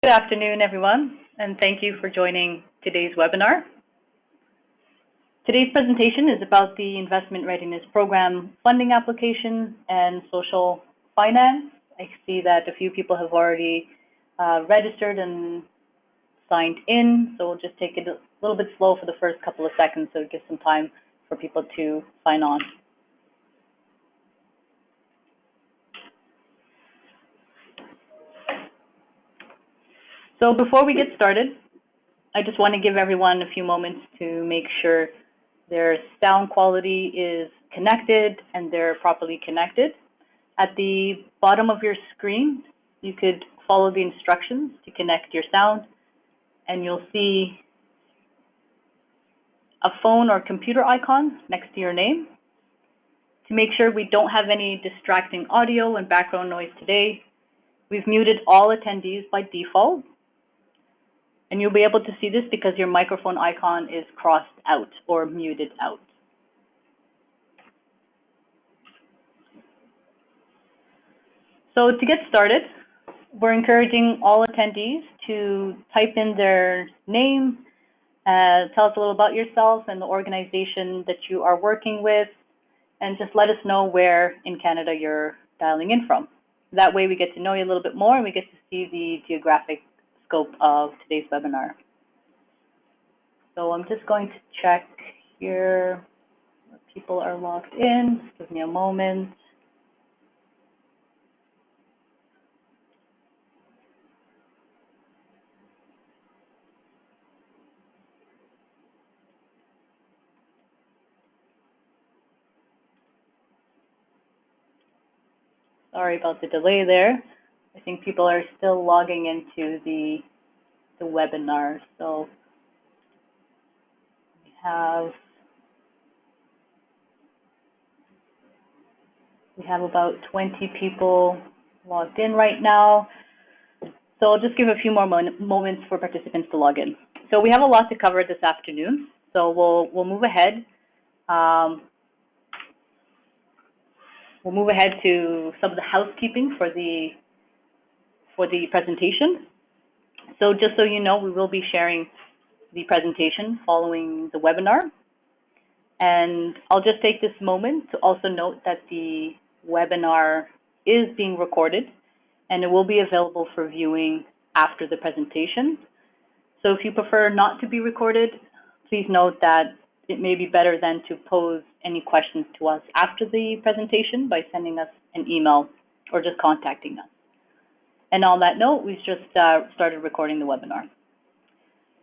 Good afternoon, everyone, and thank you for joining today's webinar. Today's presentation is about the Investment Readiness Program funding application and social finance. I see that a few people have already registered and signed in, so we'll just take it a little bit slow for the first couple of seconds so it gives some time for people to sign on. So before we get started, I just want to give everyone a few moments to make sure their sound quality is connected and they're properly connected. At the bottom of your screen, you could follow the instructions to connect your sound, and you'll see a phone or computer icon next to your name. To make sure we don't have any distracting audio and background noise today, we've muted all attendees by default. And you'll be able to see this because your microphone icon is crossed out or muted out. So to get started, we're encouraging all attendees to type in their name, tell us a little about yourself and the organization that you are working with, and just let us know where in Canada you're dialing in from. That way we get to know you a little bit more and we get to see the geographic scope of today's webinar. So I'm just going to check here where people are logged in. Just give me a moment. Sorry about the delay there. I think people are still logging into the webinar. So we have about 20 people logged in right now. So I'll just give a few more moments for participants to log in. So we have a lot to cover this afternoon. So we'll move ahead. We'll move ahead to some of the housekeeping for the presentation. So just so you know, we will be sharing the presentation following the webinar. And I'll just take this moment to also note that the webinar is being recorded and it will be available for viewing after the presentation. So if you prefer not to be recorded, please note that it may be better than to pose any questions to us after the presentation by sending us an email or just contacting us. And on that note, we've just started recording the webinar.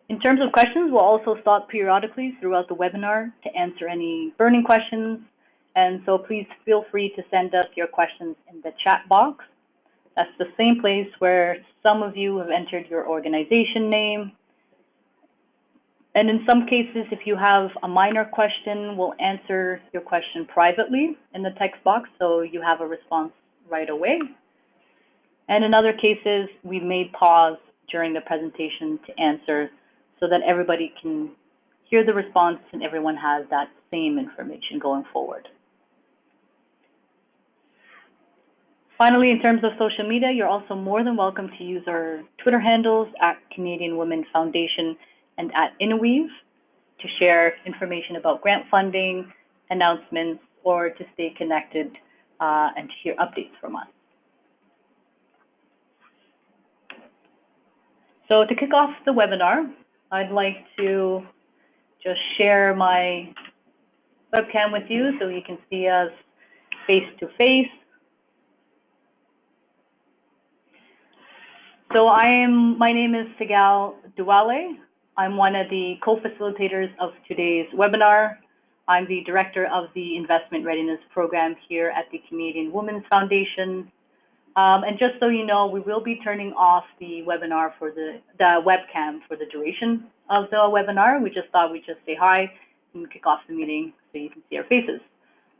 In terms of questions, we'll also stop periodically throughout the webinar to answer any burning questions. And so please feel free to send us your questions in the chat box. That's the same place where some of you have entered your organization name. And in some cases, if you have a minor question, we'll answer your question privately in the text box so you have a response right away. And in other cases, we may pause during the presentation to answer so that everybody can hear the response and everyone has that same information going forward. Finally, in terms of social media, you're also more than welcome to use our Twitter handles at Canadian Women Foundation and at Innoweave to share information about grant funding, announcements, or to stay connected and to hear updates from us. So to kick off the webinar, I'd like to just share my webcam with you so you can see us face to face. So my name is Sigal Duwale. I'm one of the co-facilitators of today's webinar. I'm the director of the Investment Readiness Program here at the Canadian Women's Foundation. And just so you know, we will be turning off the webinar for the webcam for the duration of the webinar. We just thought we'd just say hi and kick off the meeting so you can see our faces.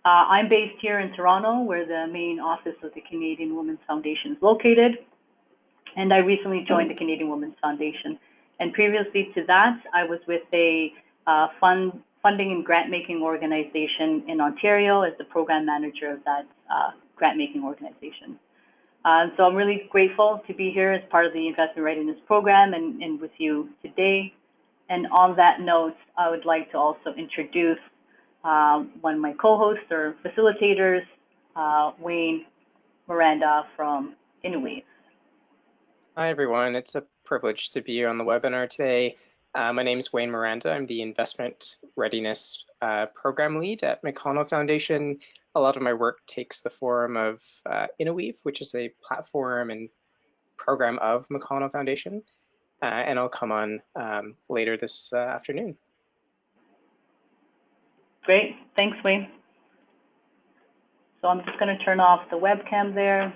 I'm based here in Toronto, where the main office of the Canadian Women's Foundation is located. And I recently joined the Canadian Women's Foundation. And previously to that, I was with a funding and grant-making organization in Ontario as the program manager of that grant-making organization. So I'm really grateful to be here as part of the Investment Readiness Program and with you today. And on that note, I would like to also introduce one of my co-hosts or facilitators, Wayne Miranda from Innoweave. Hi, everyone. It's a privilege to be here on the webinar today. My name is Wayne Miranda. I'm the Investment Readiness Program Lead at McConnell Foundation. A lot of my work takes the form of Innoweave, which is a platform and program of McConnell Foundation. And I'll come on later this afternoon. Great. Thanks, Wayne. So I'm just going to turn off the webcam there.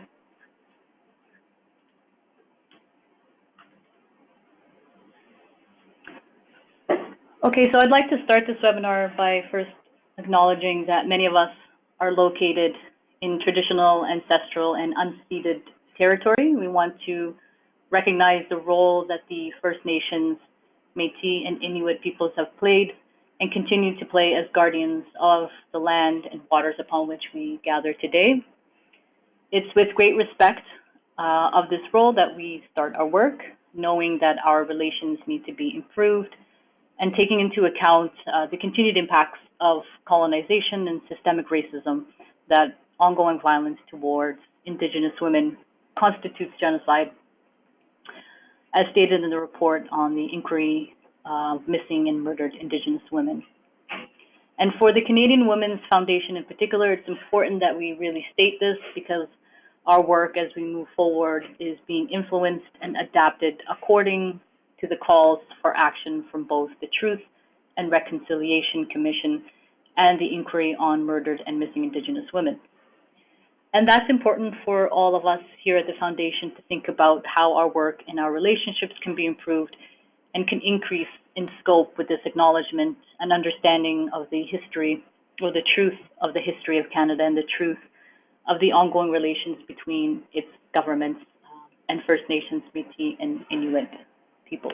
Okay, so I'd like to start this webinar by first acknowledging that many of us are located in traditional, ancestral, and unceded territory. We want to recognize the role that the First Nations, Métis, and Inuit peoples have played and continue to play as guardians of the land and waters upon which we gather today. It's with great respect of this role that we start our work, knowing that our relations need to be improved and taking into account the continued impacts of colonization and systemic racism, that ongoing violence towards Indigenous women constitutes genocide, as stated in the report on the inquiry of missing and murdered Indigenous women. And for the Canadian Women's Foundation in particular, it's important that we really state this because our work as we move forward is being influenced and adapted according to the calls for action from both the Truth and Reconciliation Commission and the Inquiry on Murdered and Missing Indigenous Women. And that's important for all of us here at the Foundation to think about how our work and our relationships can be improved and can increase in scope with this acknowledgement and understanding of the history or the truth of the history of Canada and the truth of the ongoing relations between its governments and First Nations, Métis, and Inuit people.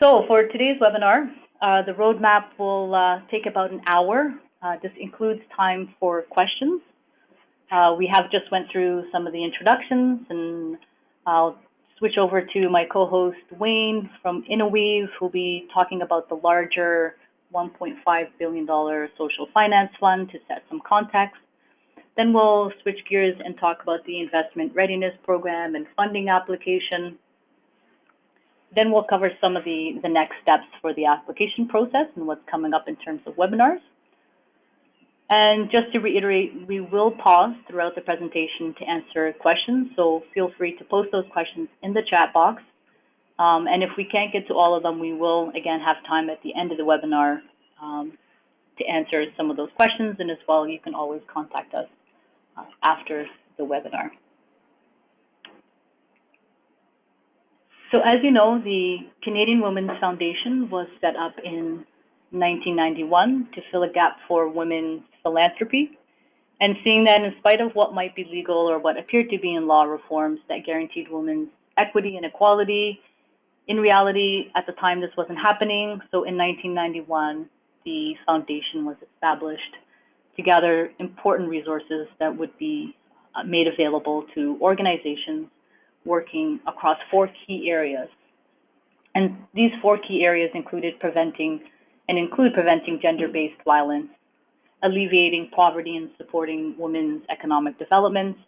So for today's webinar, the roadmap will take about an hour. This includes time for questions. We have just went through some of the introductions, and I'll switch over to my co-host Wayne from Innoweave, who'll be talking about the larger $1.5 billion social finance fund to set some context. Then we'll switch gears and talk about the Investment Readiness Program and funding application. Then we'll cover some of the next steps for the application process and what's coming up in terms of webinars. And just to reiterate, we will pause throughout the presentation to answer questions, so feel free to post those questions in the chat box. And if we can't get to all of them, we will, again, have time at the end of the webinar to answer some of those questions, and as well, you can always contact us after the webinar. So as you know, the Canadian Women's Foundation was set up in 1991 to fill a gap for women's philanthropy, and seeing that in spite of what might be legal or what appeared to be in law reforms that guaranteed women's equity and equality, in reality, at the time, this wasn't happening. So in 1991, the foundation was established to gather important resources that would be made available to organizations working across 4 key areas. And these 4 key areas include preventing gender-based violence, alleviating poverty and supporting women's economic development,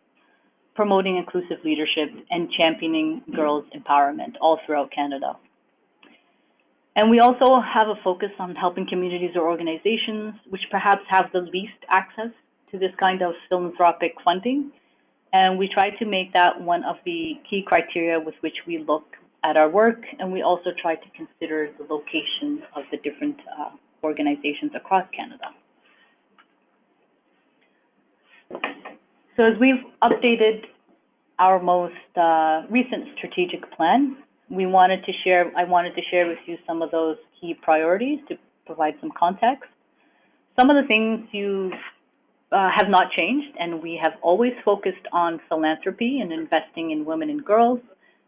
promoting inclusive leadership, and championing girls' empowerment all throughout Canada. And we also have a focus on helping communities or organizations which perhaps have the least access to this kind of philanthropic funding. And we try to make that one of the key criteria with which we look at our work, and we also try to consider the location of the different organizations across Canada. So as we've updated our most recent strategic plan, I wanted to share with you some of those key priorities to provide some context. Some of the things you have not changed, and we have always focused on philanthropy and investing in women and girls,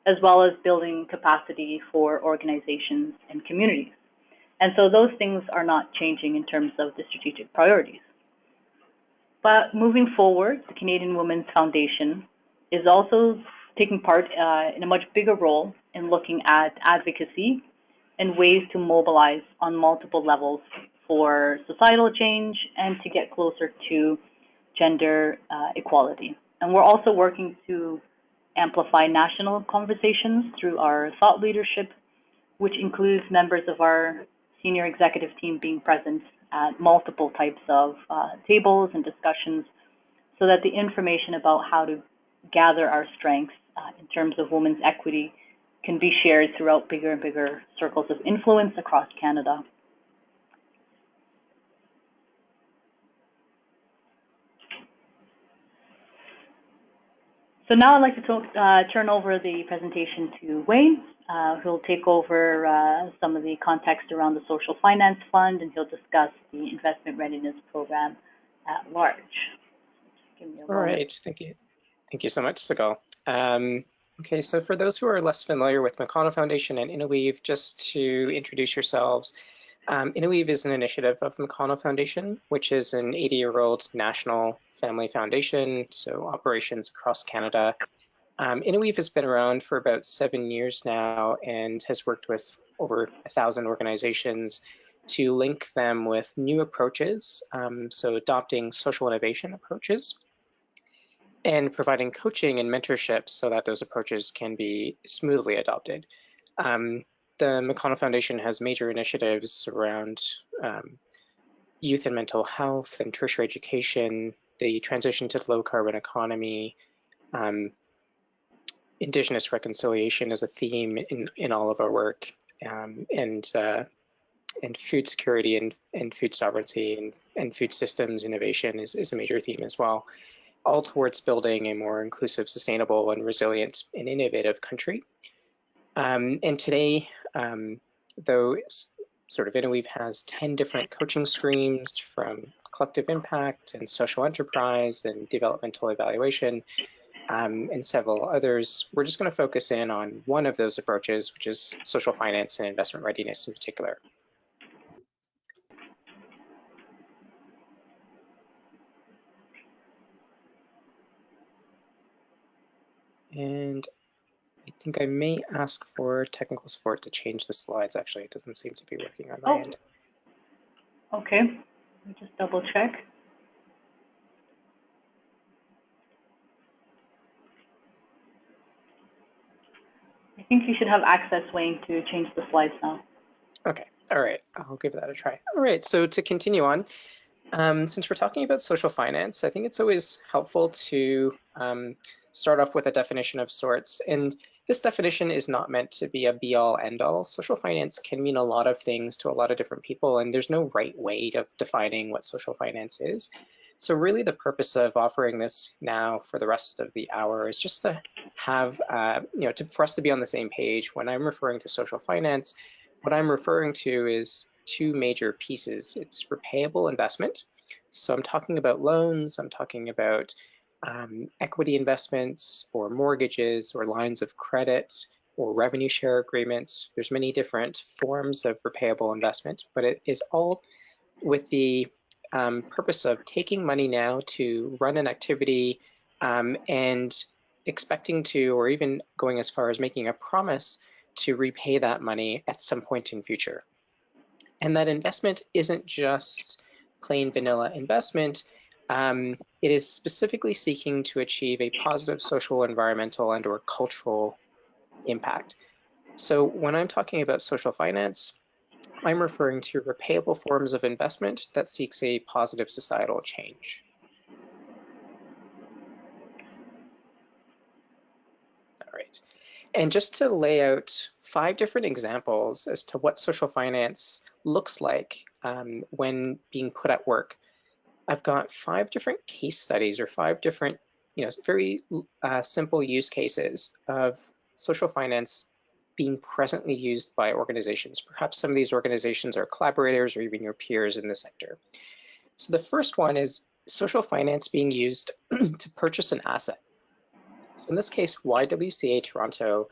as well as building capacity for organizations and communities. And so those things are not changing in terms of the strategic priorities. But moving forward, the Canadian Women's Foundation is also taking part in a much bigger role in looking at advocacy and ways to mobilize on multiple levels for societal change and to get closer to gender equality. And we're also working to amplify national conversations through our thought leadership, which includes members of our senior executive team being present at multiple types of tables and discussions so that the information about how to gather our strengths in terms of women's equity can be shared throughout bigger and bigger circles of influence across Canada. So now I'd like to turn over the presentation to Wayne, who'll take over some of the context around the Social Finance Fund, and he'll discuss the Investment Readiness Program at large. All right, thank you. Thank you so much, Sigal. Okay, so for those who are less familiar with McConnell Foundation and Innoweave, just to introduce yourselves, Innoweave is an initiative of McConnell Foundation, which is an 80-year-old national family foundation, so operations across Canada. Innoweave has been around for about 7 years now and has worked with over 1,000 organizations to link them with new approaches, so adopting social innovation approaches and providing coaching and mentorship so that those approaches can be smoothly adopted. The McConnell Foundation has major initiatives around youth and mental health and tertiary education, the transition to the low carbon economy, Indigenous reconciliation is a theme in all of our work, and food security and food sovereignty and food systems innovation is a major theme as well, all towards building a more inclusive, sustainable, and resilient and innovative country. And today, though sort of Innoweave has 10 different coaching streams from collective impact and social enterprise and developmental evaluation and several others, we're just going to focus in on one of those approaches, which is social finance and investment readiness in particular. And I think I may ask for technical support to change the slides. Actually, it doesn't seem to be working on my end. Okay, let me just double check. I think you should have access, Wayne, to change the slides now. Okay, all right, I'll give that a try. All right, so to continue on, since we're talking about social finance, I think it's always helpful to start off with a definition of sorts. And this definition is not meant to be a be-all, end-all. Social finance can mean a lot of things to a lot of different people, and there's no right way of defining what social finance is. So really the purpose of offering this now for the rest of the hour is just to have, for us to be on the same page. When I'm referring to social finance, what I'm referring to is two major pieces. It's repayable investment. So I'm talking about loans, I'm talking about equity investments or mortgages or lines of credit or revenue share agreements. There's many different forms of repayable investment, but it is all with the purpose of taking money now to run an activity and expecting to, or even going as far as making a promise to repay that money at some point in future. And that investment isn't just plain vanilla investment. It is specifically seeking to achieve a positive social, environmental, and or cultural impact. So when I'm talking about social finance, I'm referring to repayable forms of investment that seeks a positive societal change. All right. And just to lay out 5 different examples as to what social finance looks like when being put at work, I've got 5 different case studies or 5 different, very simple use cases of social finance being presently used by organizations. Perhaps some of these organizations are collaborators or even your peers in the sector. So the first one is social finance being used to purchase an asset. So in this case, YWCA Toronto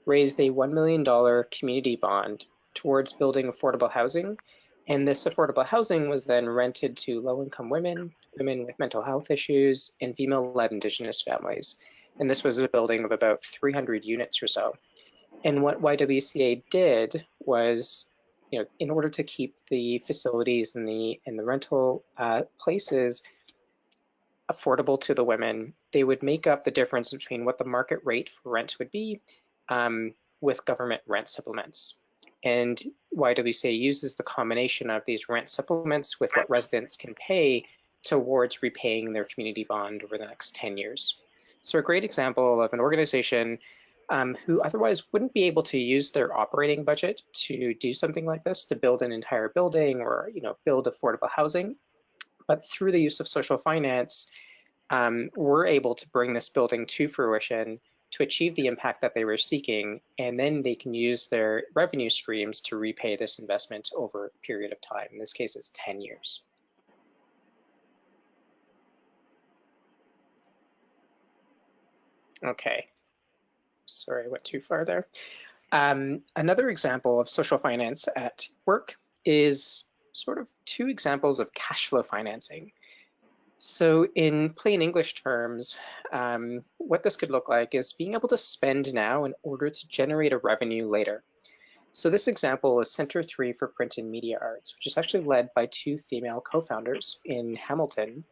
raised a $1 million community bond towards building affordable housing And this affordable housing was then rented to low-income women, women with mental health issues, and female-led Indigenous families. And this was a building of about 300 units or so. And what YWCA did was, in order to keep the facilities and the rental places affordable to the women, they would make up the difference between what the market rate for rent would be with government rent supplements. And YWCA uses the combination of these rent supplements with what residents can pay towards repaying their community bond over the next 10 years. So a great example of an organization who otherwise wouldn't be able to use their operating budget to do something like this, to build an entire building or build affordable housing. But through the use of social finance, we're able to bring this building to fruition to achieve the impact that they were seeking, and then they can use their revenue streams to repay this investment over a period of time. In this case, it's 10 years. Okay, sorry, I went too far there. Another example of social finance at work is sort of two examples of cash flow financing. So in plain English terms, what this could look like is being able to spend now in order to generate a revenue later. So this example is Center 3 for Print and Media Arts, which is actually led by two female co-founders in Hamilton.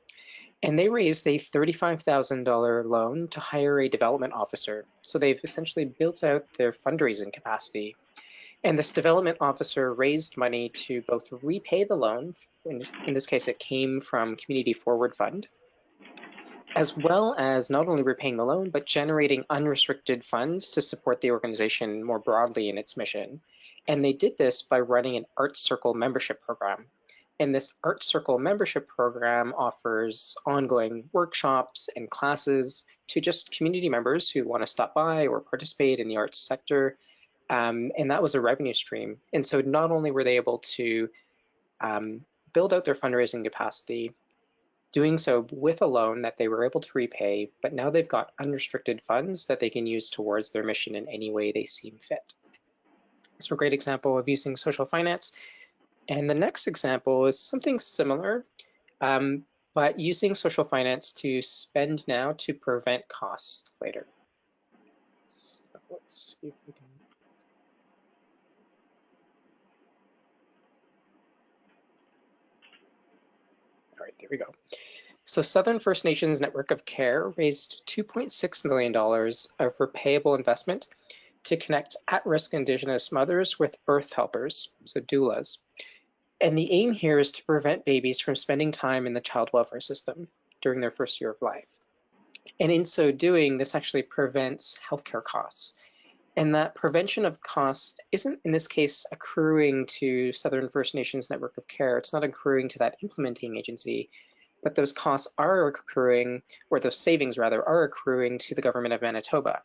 And they raised a $35,000 loan to hire a development officer. So they've essentially built out their fundraising capacity. And this development officer raised money to both repay the loan, in this case it came from Community Forward Fund, as well as not only repaying the loan, but generating unrestricted funds to support the organization more broadly in its mission. And they did this by running an Art Circle membership program. And this Art Circle membership program offers ongoing workshops and classes to just community members who want to stop by or participate in the arts sector. And that was a revenue stream. And so not only were they able to build out their fundraising capacity, doing so with a loan that they were able to repay, but now they've got unrestricted funds that they can use towards their mission in any way they seem fit. So a great example of using social finance. And the next example is something similar, but using social finance to spend now to prevent costs later. So let's see if we can. All right, there we go. So Southern First Nations Network of Care raised $2.6 million of repayable investment to connect at-risk Indigenous mothers with birth helpers, so doulas. And the aim here is to prevent babies from spending time in the child welfare system during their first year of life. And in so doing, this actually prevents healthcare costs. And that prevention of costs isn't, in this case, accruing to Southern First Nations Network of Care. It's not accruing to that implementing agency, but those costs are accruing, or those savings rather, are accruing to the government of Manitoba.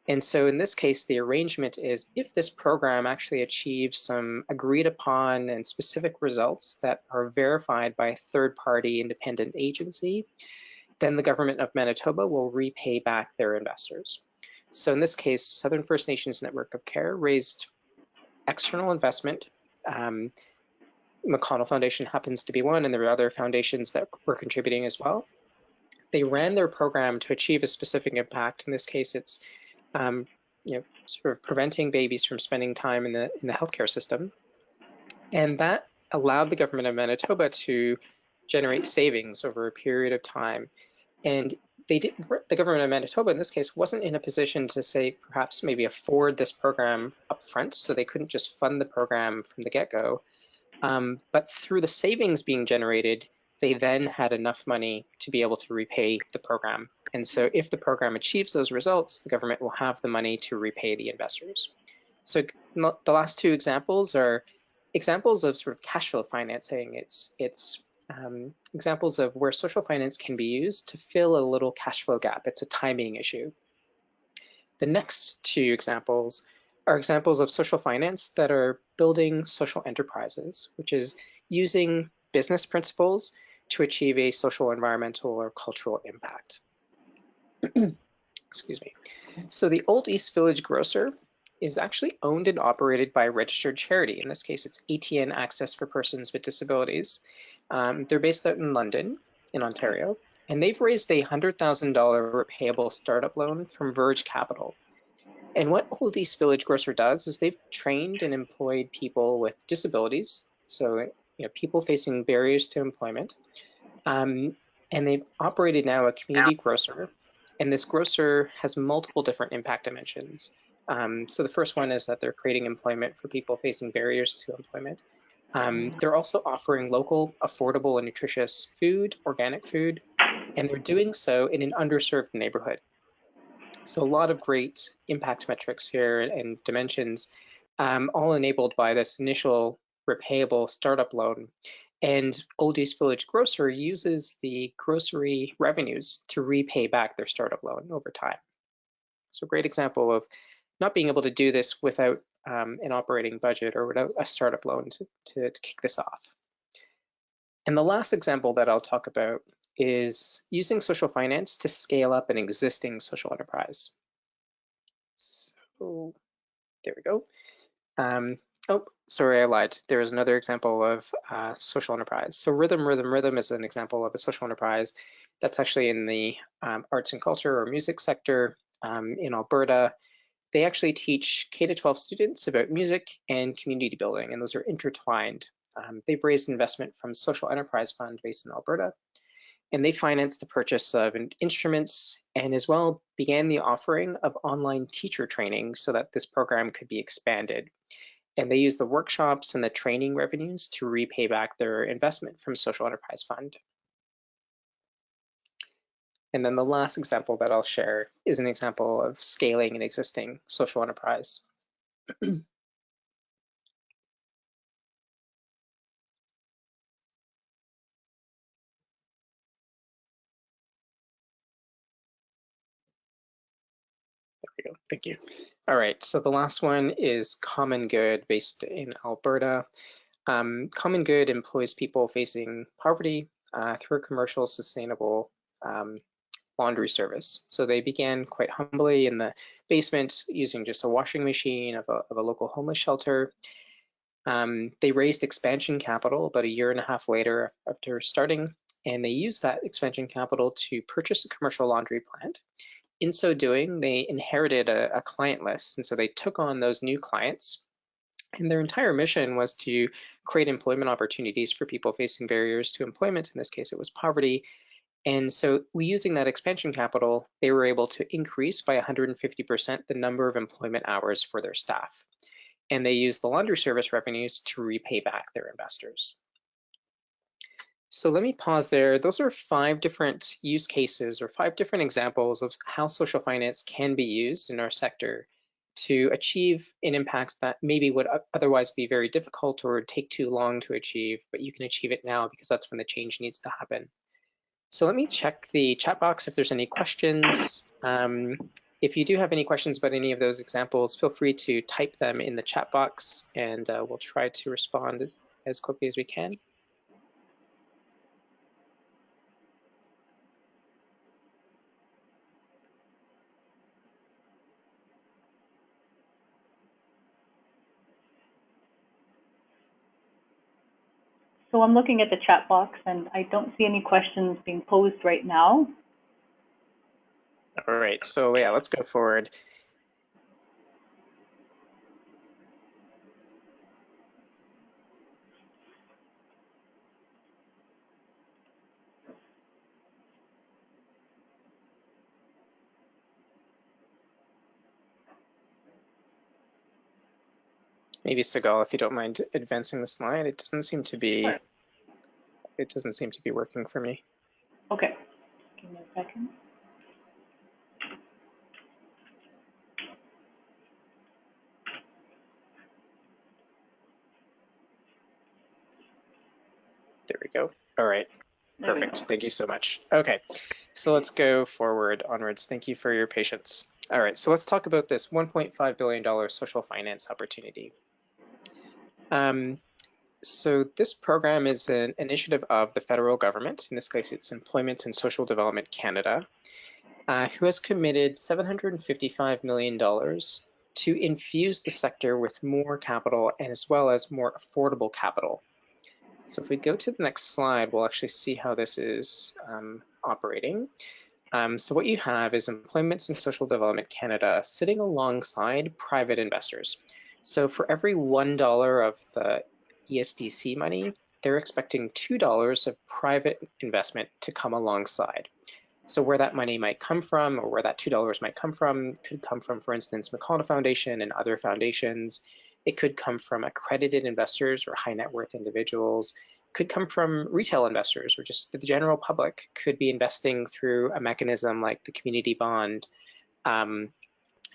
And so in this case, the arrangement is if this program actually achieves some agreed upon and specific results that are verified by a third-party independent agency, then the government of Manitoba will repay back their investors. So in this case, Southern First Nations Network of Care raised external investment. McConnell Foundation happens to be one, and there are other foundations that were contributing as well. They ran their program to achieve a specific impact. In this case, it's sort of preventing babies from spending time in the healthcare system, and that allowed the government of Manitoba to generate savings over a period of time. And the government of Manitoba in this case wasn't in a position to say perhaps maybe afford this program up front, so they couldn't just fund the program from the get-go. But through the savings being generated, they then had enough money to be able to repay the program. And so if the program achieves those results, the government will have the money to repay the investors. So the last two examples are examples of sort of cash flow financing. It's examples of where social finance can be used to fill a little cash flow gap. It's a timing issue. The next two examples are examples of social finance that are building social enterprises, which is using business principles to achieve a social, environmental, or cultural impact. Excuse me. So the Old East Village Grocer is actually owned and operated by a registered charity. In this case, it's ATN Access for Persons with Disabilities. They're based out in London, in Ontario, and they've raised a $100,000 repayable startup loan from Verge Capital. And what Old East Village Grocer does is they've trained and employed people with disabilities, so people facing barriers to employment, and they've operated now a community grocer, and this grocer has multiple different impact dimensions. So the first one is that they're creating employment for people facing barriers to employment. They're also offering local, affordable, and nutritious food, organic food, and they're doing so in an underserved neighborhood. So a lot of great impact metrics here and dimensions, all enabled by this initial repayable startup loan. And Old East Village Grocer uses the grocery revenues to repay back their startup loan over time. So a great example of not being able to do this without an operating budget or without a startup loan to kick this off. And the last example that I'll talk about is using social finance to scale up an existing social enterprise. So there we go. Oh, sorry, I lied. There is another example of social enterprise. So Rhythm is an example of a social enterprise that's actually in the arts and culture or music sector in Alberta. They actually teach K-12 students about music and community building, and those are intertwined. They've raised investment from Social Enterprise Fund based in Alberta, and they financed the purchase of instruments and as well began the offering of online teacher training so that this program could be expanded. And they use the workshops and the training revenues to repay back their investment from Social Enterprise Fund. And then the last example that I'll share is an example of scaling an existing social enterprise. There we go, thank you. All right, so the last one is Common Good based in Alberta. Common Good employs people facing poverty through a commercial sustainable laundry service. So they began quite humbly in the basement using just a washing machine of a local homeless shelter. They raised expansion capital about a year and a half later after starting, and they used that expansion capital to purchase a commercial laundry plant. In so doing, they inherited a client list, and so they took on those new clients. And their entire mission was to create employment opportunities for people facing barriers to employment. In this case, it was poverty. And so using that expansion capital, they were able to increase by 150% the number of employment hours for their staff. And they used the laundry service revenues to repay back their investors. So let me pause there. Those are 5 different use cases or 5 different examples of how social finance can be used in our sector to achieve an impact that maybe would otherwise be very difficult or would take too long to achieve, but you can achieve it now because that's when the change needs to happen. So let me check the chat box if there's any questions. If you do have any questions about any of those examples, feel free to type them in the chat box and we'll try to respond as quickly as we can. So I'm looking at the chat box and I don't see any questions being posed right now. All right, so yeah, let's go forward. Maybe Sigal, if you don't mind advancing the slide, it doesn't seem to be. Sure. It doesn't seem to be working for me. Okay, give me a second. There we go. All right, perfect. Thank you so much. Okay, so let's go forward onwards. Thank you for your patience. All right, so let's talk about this $1.5 billion social finance opportunity. So this program is an initiative of the federal government. In this case, it's Employment and Social Development Canada, who has committed $755 million to infuse the sector with more capital and as well as more affordable capital. So if we go to the next slide, we'll actually see how this is operating. So what you have is Employment and Social Development Canada sitting alongside private investors. So for every $1 of the ESDC money, they're expecting $2 of private investment to come alongside. So where that money might come from, or where that $2 might come from, could come from, for instance, McConnell Foundation and other foundations. It could come from accredited investors or high net worth individuals. Could come from retail investors or just the general public, could be investing through a mechanism like the community bond.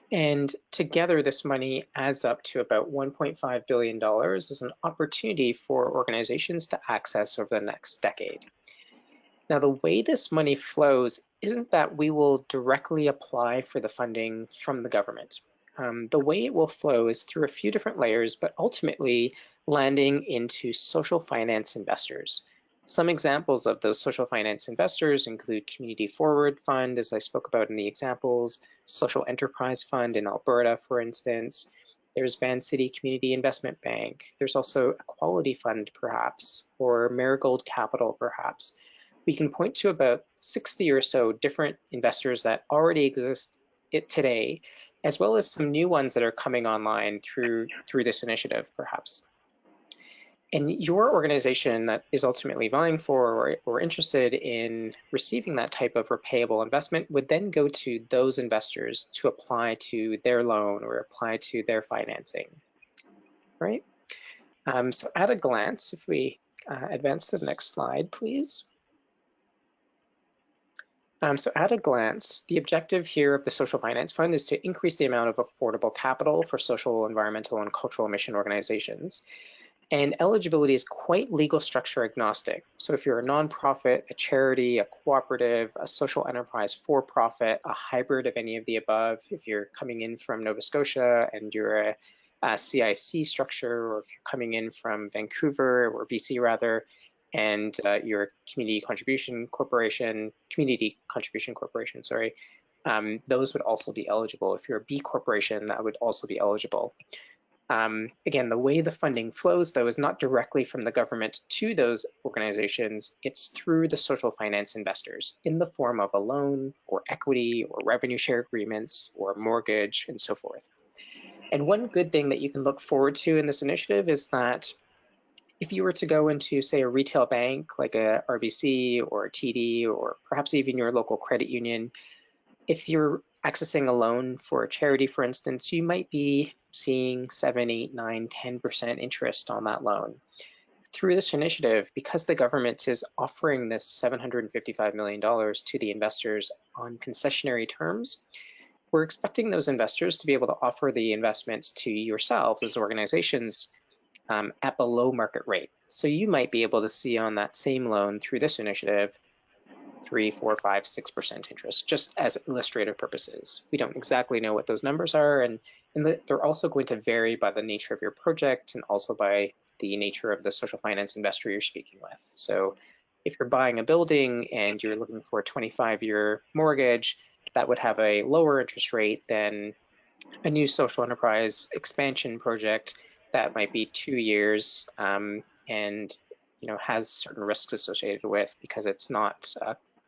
And together, this money adds up to about $1.5 billion as an opportunity for organizations to access over the next decade. Now, the way this money flows isn't that we will directly apply for the funding from the government. The way it will flow is through a few different layers, but ultimately landing into social finance investors. Some examples of those social finance investors include Community Forward Fund, as I spoke about in the examples, Social Enterprise Fund in Alberta, for instance. There's Van City Community Investment Bank. There's also Equality Fund, perhaps, or Marigold Capital, perhaps. We can point to about 60 or so different investors that already exist today, as well as some new ones that are coming online through this initiative, perhaps. And your organization that is ultimately vying for or interested in receiving that type of repayable investment would then go to those investors to apply to their loan or apply to their financing, right? So at a glance, if we advance to the next slide, please. So at a glance, the objective here of the Social Finance Fund is to increase the amount of affordable capital for social, environmental, and cultural mission organizations. And eligibility is quite legal structure agnostic. So if you're a nonprofit, a charity, a cooperative, a social enterprise for-profit, a hybrid of any of the above, if you're coming in from Nova Scotia and you're a CIC structure, or if you're coming in from Vancouver or BC rather, and you're a community contribution corporation, sorry, those would also be eligible. If you're a B corporation, that would also be eligible. Again, the way the funding flows, though, is not directly from the government to those organizations. It's through the social finance investors in the form of a loan or equity or revenue share agreements or a mortgage and so forth. And one good thing that you can look forward to in this initiative is that if you were to go into, say, a retail bank like a RBC or a TD or perhaps even your local credit union, if you're accessing a loan for a charity, for instance, you might be seeing 7, 8, 9, 10% interest on that loan. Through this initiative, because the government is offering this $755 million to the investors on concessionary terms, we're expecting those investors to be able to offer the investments to yourselves as organizations at below market rate. So you might be able to see on that same loan through this initiative 3, 4, 5, 6% interest, just as illustrative purposes. We don't exactly know what those numbers are, and they're also going to vary by the nature of your project and also by the nature of the social finance investor you're speaking with. So if you're buying a building and you're looking for a 25-year mortgage, that would have a lower interest rate than a new social enterprise expansion project that might be 2 years and has certain risks associated with, because it's not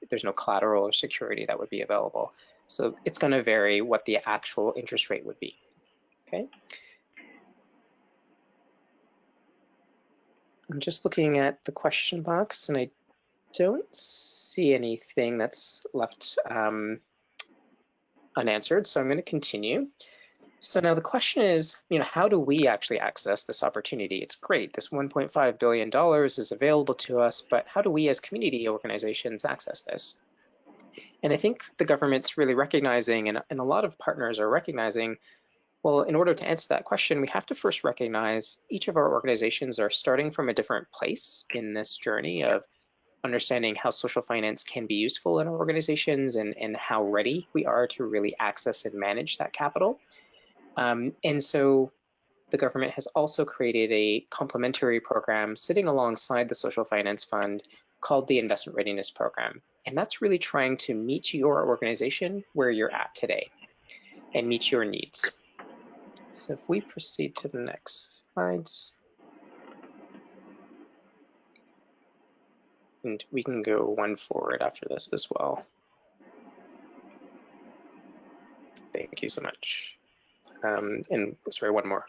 there's no collateral or security that would be available. So it's going to vary what the actual interest rate would be. Okay. I'm just looking at the question box and I don't see anything that's left unanswered, so I'm going to continue. So now the question is, how do we actually access this opportunity? It's great, this $1.5 billion is available to us, but how do we as community organizations access this? And I think the government's really recognizing, and a lot of partners are recognizing, well, in order to answer that question, we have to first recognize each of our organizations are starting from a different place in this journey of understanding how social finance can be useful in our organizations and how ready we are to really access and manage that capital. And so the government has also created a complementary program sitting alongside the Social Finance Fund called the Investment Readiness Program. And that's really trying to meet your organization where you're at today and meet your needs. So if we proceed to the next slides, and we can go one forward after this as well. Thank you so much. And sorry, one more.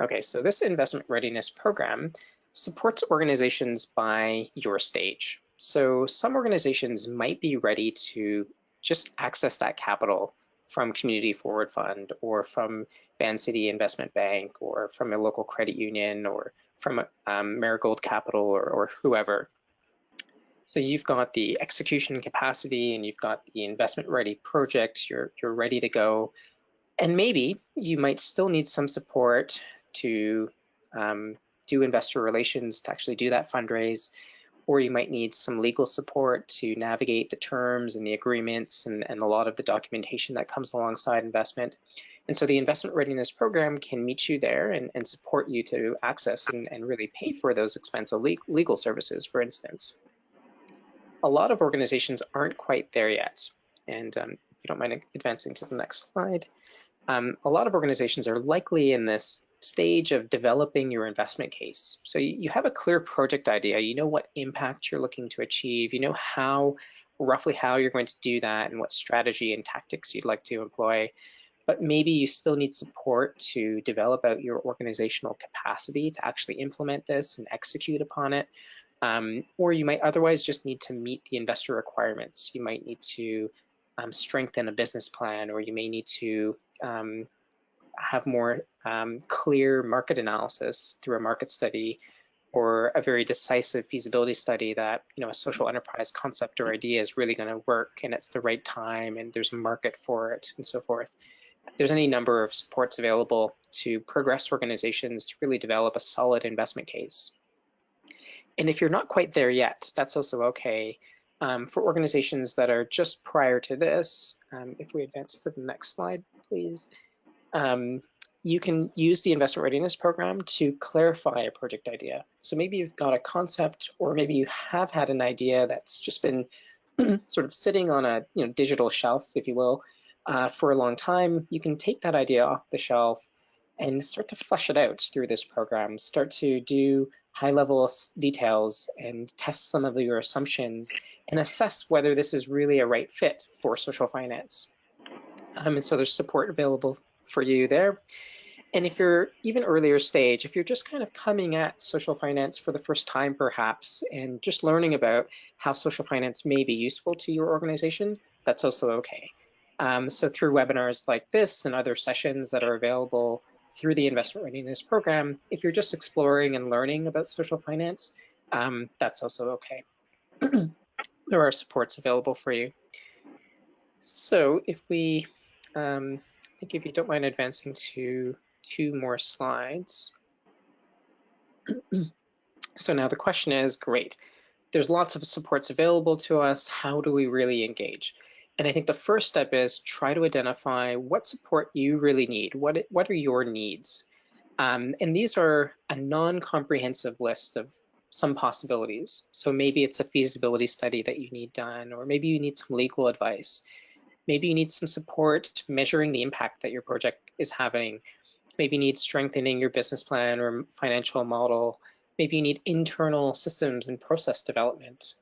Okay, so this investment readiness program supports organizations by your stage. So some organizations might be ready to just access that capital from Community Forward Fund or from Van City Investment Bank or from a local credit union or from Marigold Capital or whoever. So you've got the execution capacity and you've got the investment ready project, you're ready to go. And maybe you might still need some support to do investor relations to actually do that fundraise, or you might need some legal support to navigate the terms and the agreements and a lot of the documentation that comes alongside investment. And so the investment readiness program can meet you there and support you to access and really pay for those expensive legal services, for instance. A lot of organizations aren't quite there yet. And if you don't mind advancing to the next slide. A lot of organizations are likely in this stage of developing your investment case. So you have a clear project idea, you know what impact you're looking to achieve, you know roughly how you're going to do that and what strategy and tactics you'd like to employ, but maybe you still need support to develop out your organizational capacity to actually implement this and execute upon it. Or you might otherwise just need to meet the investor requirements. You might need to strengthen a business plan, or you may need to have more clear market analysis through a market study or a very decisive feasibility study that a social enterprise concept or idea is really going to work and it's the right time and there's a market for it and so forth. There's any number of supports available to progress organizations to really develop a solid investment case. And if you're not quite there yet, that's also okay. For organizations that are just prior to this, if we advance to the next slide, please, you can use the investment readiness program to clarify a project idea. So maybe you've got a concept, or maybe you have had an idea that's just been sort of sitting on a digital shelf, if you will, for a long time. You can take that idea off the shelf and start to flesh it out through this program, start to do high-level details and test some of your assumptions and assess whether this is really a right fit for social finance. And so there's support available for you there. And if you're even earlier stage, if you're just kind of coming at social finance for the first time perhaps, and just learning about how social finance may be useful to your organization, that's also okay. So through webinars like this and other sessions that are available through the Investment Readiness Program, if you're just exploring and learning about social finance, that's also okay. There are supports available for you. So if we, I think if you don't mind advancing to 2 more slides. So now the question is, great, there's lots of supports available to us. How do we really engage? And I think the first step is try to identify what support you really need. What are your needs? And these are a non-comprehensive list of some possibilities. So maybe it's a feasibility study that you need done, or maybe you need some legal advice. Maybe you need some support measuring the impact that your project is having. Maybe you need strengthening your business plan or financial model. Maybe you need internal systems and process development.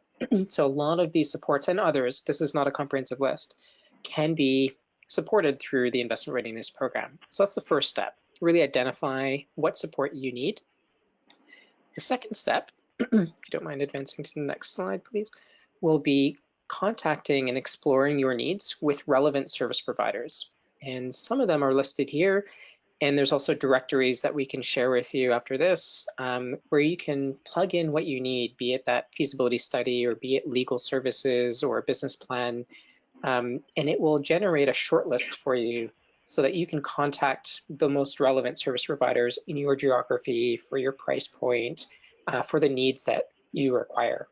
So a lot of these supports and others, this is not a comprehensive list, can be supported through the Investment Readiness Program. So that's the first step, really identify what support you need. The second step, if you don't mind advancing to the next slide, please, will be contacting and exploring your needs with relevant service providers. And some of them are listed here. And there's also directories that we can share with you after this, where you can plug in what you need, be it that feasibility study or be it legal services or a business plan. And it will generate a short list for you so that you can contact the most relevant service providers in your geography for your price point, for the needs that you require.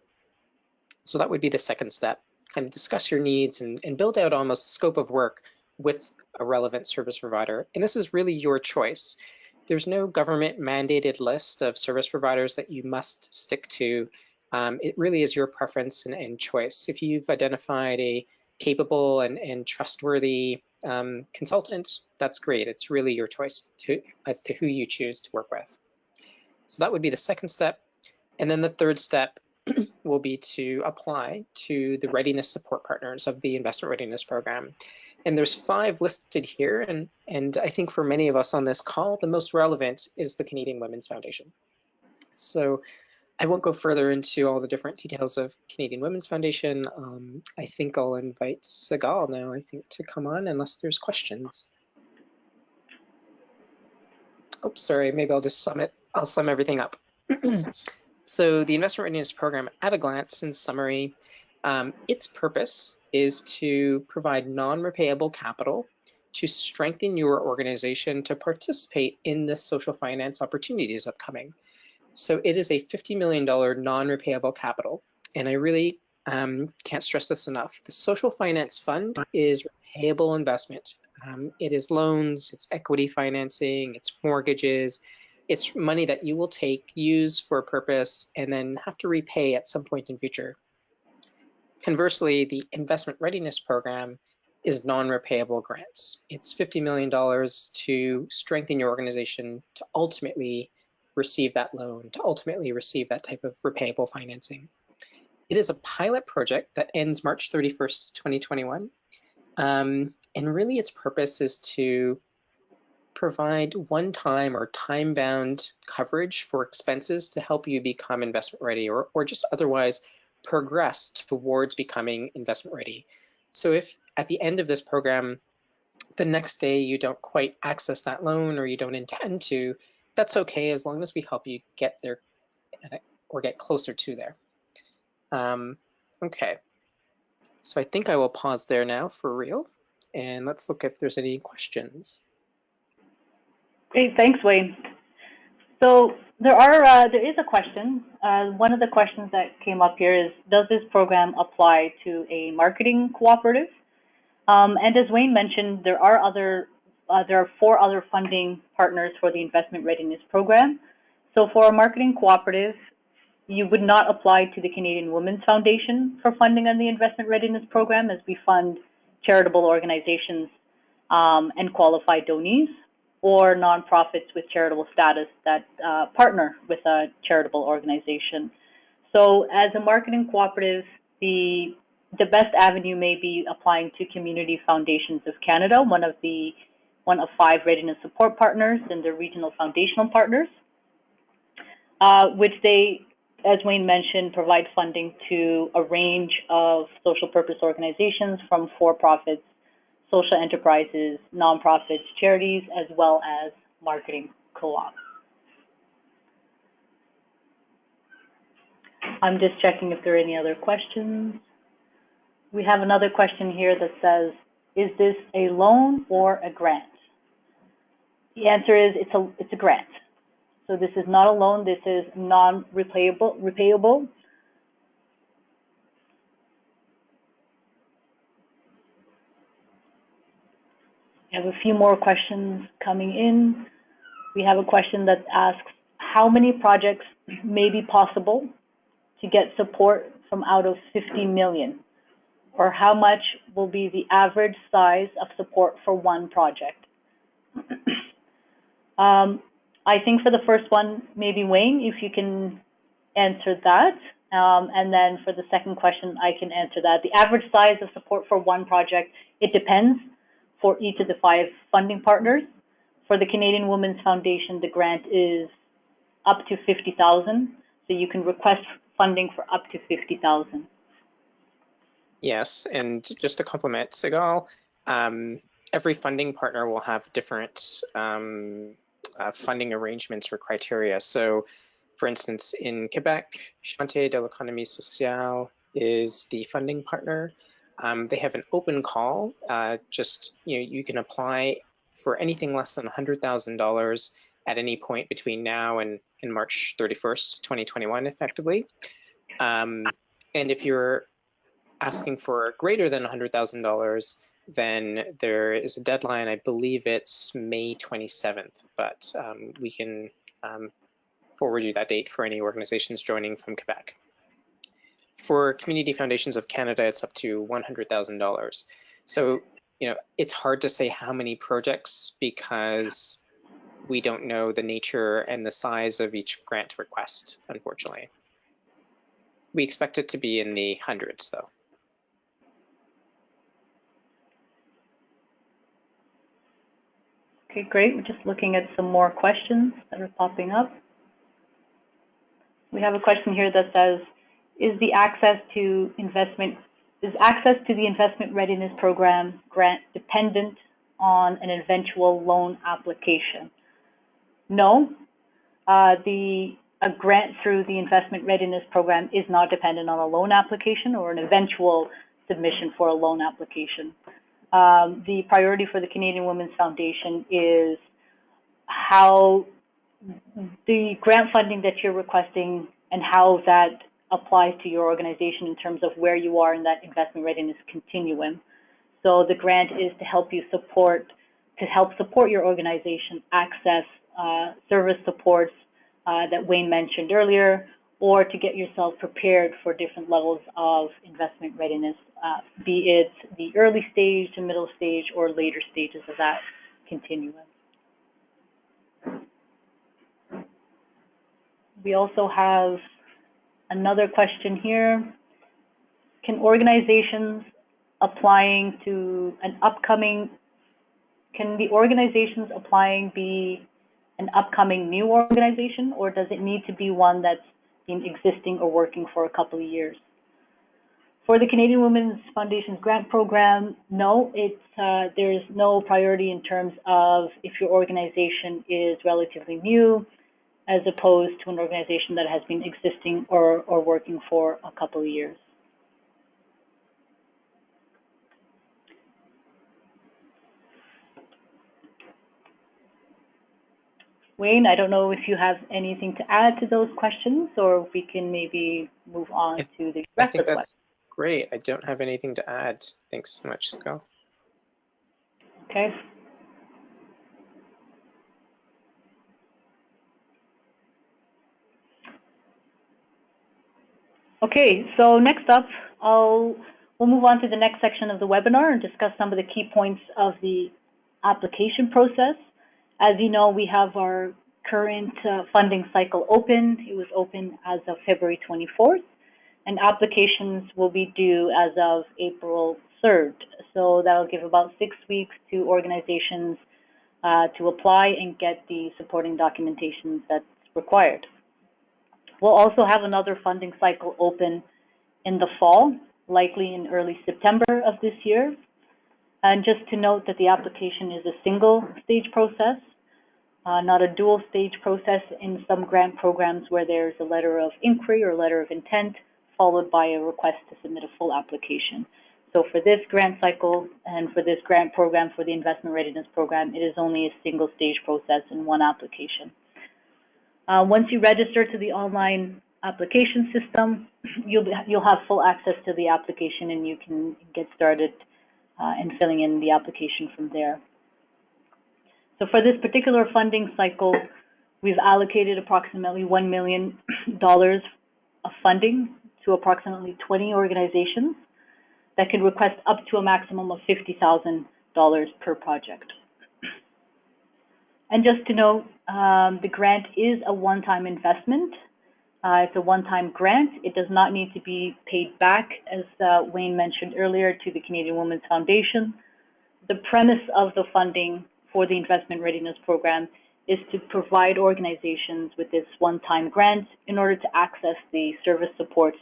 So that would be the second step, kind of discuss your needs and build out almost a scope of work with a relevant service provider. And this is really your choice. There's no government mandated list of service providers that you must stick to. It really is your preference and choice. If you've identified a capable and trustworthy consultant, that's great. It's really your choice as to who you choose to work with. So that would be the second step. And then the third step will be to apply to the readiness support partners of the Investment Readiness Program. And there's 5 listed here, and I think for many of us on this call, the most relevant is the Canadian Women's Foundation. So I won't go further into all the different details of Canadian Women's Foundation. I think I'll invite Sigal now, to come on, unless there's questions. Oh, sorry, maybe I'll just I'll sum everything up. So the Investment Readiness Program, at a glance, in summary, its purpose is to provide non-repayable capital to strengthen your organization to participate in the social finance opportunities upcoming. So it is a $50 million non-repayable capital, and I really can't stress this enough. The Social Finance Fund is repayable investment. It is loans, it's equity financing, it's mortgages, it's money that you will use for a purpose, and then have to repay at some point in future. Conversely, the Investment Readiness Program is non-repayable grants. It's $50 million to strengthen your organization to ultimately receive that loan, to ultimately receive that type of repayable financing. It is a pilot project that ends March 31st, 2021. And really its purpose is to provide one-time or time-bound coverage for expenses to help you become investment ready, or just otherwise progress towards becoming investment ready. So if at the end of this program, the next day you don't quite access that loan or you don't intend to, that's okay, as long as we help you get there or get closer to there. Okay, so I think I will pause there now for real, and let's look if there's any questions. Great, thanks, Wayne. So there is a question. One of the questions that came up here is, does this program apply to a marketing cooperative? And as Wayne mentioned, there are 4 other funding partners for the Investment Readiness Program. So for a marketing cooperative, you would not apply to the Canadian Women's Foundation for funding on the Investment Readiness Program, as we fund charitable organizations and qualified donees, or nonprofits with charitable status that partner with a charitable organization. So as a marketing cooperative, the best avenue may be applying to Community Foundations of Canada, one of 5 readiness support partners and their regional foundational partners, which they, as Wayne mentioned, provide funding to a range of social purpose organizations, from for-profits, social enterprises, nonprofits, charities, as well as marketing co-ops. I'm just checking if there are any other questions. We have another question here that says, is this a loan or a grant? The answer is it's a grant. So this is not a loan, this is non-repayable. We have a few more questions coming in. We have a question that asks, how many projects may be possible to get support from out of 50 million? Or how much will be the average size of support for one project? I think for the first one, maybe Wayne, if you can answer that. And then for the second question, I can answer that. The average size of support for one project, it depends for each of the 5 funding partners. For the Canadian Women's Foundation, the grant is up to $50,000. So you can request funding for up to $50,000. Yes, and just to complement Sigal, every funding partner will have different funding arrangements or criteria. So, for instance, in Quebec, Chantier de l'économie sociale is the funding partner. They have an open call. You can apply for anything less than $100,000 at any point between now and March 31st, 2021, effectively. And if you're asking for greater than $100,000, then there is a deadline. I believe it's May 27th, but we can forward you that date for any organizations joining from Quebec. For Community Foundations of Canada, it's up to $100,000. So, it's hard to say how many projects because we don't know the nature and the size of each grant request, unfortunately. We expect it to be in the hundreds, though. Okay, great. We're just looking at some more questions that are popping up. We have a question here that says, is access to the Investment Readiness Program grant dependent on an eventual loan application? No. A grant through the Investment Readiness Program is not dependent on a loan application or an eventual submission for a loan application. The priority for the Canadian Women's Foundation is how the grant funding that you're requesting and how that applies to your organization in terms of where you are in that investment readiness continuum. So the grant is to help support your organization access service supports that Wayne mentioned earlier, or to get yourself prepared for different levels of investment readiness, be it the early stage, the middle stage, or later stages of that continuum. We also have another question here. Can organizations applying to can the organizations applying be an upcoming new organization, or does it need to be one that's been existing or working for a couple of years? For the Canadian Women's Foundation's grant program, no, there's no priority in terms of if your organization is relatively new, as opposed to an organization that has been existing or working for a couple of years. Wayne, I don't know if you have anything to add to those questions, or we can maybe move on to the rest of the questions. Great. I don't have anything to add. Thanks so much, Scott. Okay. Okay, so next up, we'll move on to the next section of the webinar and discuss some of the key points of the application process. As you know, we have our current funding cycle open. It was open as of February 24th, and applications will be due as of April 3rd. So that'll give about 6 weeks to organizations to apply and get the supporting documentation that's required. We'll also have another funding cycle open in the fall, likely in early September of this year. And just to note that the application is a single stage process, not a dual stage process in some grant programs where there's a letter of inquiry or letter of intent followed by a request to submit a full application. So for this grant cycle and for this grant program, for the Investment Readiness Program, it is only a single stage process in one application. Once you register to the online application system, you'll have full access to the application and you can get started in filling in the application from there. So for this particular funding cycle, we've allocated approximately $1 million of funding to approximately 20 organizations that can request up to a maximum of $50,000 per project. And just to note, the grant is a one-time investment. It's a one-time grant. It does not need to be paid back, as Wayne mentioned earlier, to the Canadian Women's Foundation. The premise of the funding for the Investment Readiness Program is to provide organizations with this one-time grant in order to access the service supports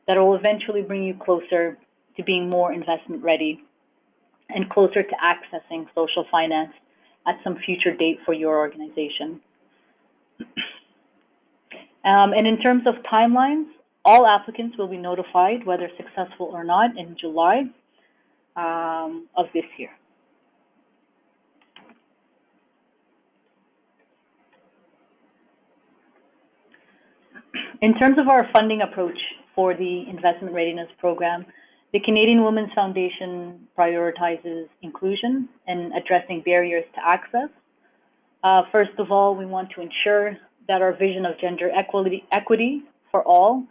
that will eventually bring you closer to being more investment ready and closer to accessing social finance at some future date for your organization. And in terms of timelines, all applicants will be notified, whether successful or not, in July of this year. In terms of our funding approach for the Investment Readiness Program, the Canadian Women's Foundation prioritizes inclusion and addressing barriers to access. First of all, we want to ensure that our vision of gender equity for all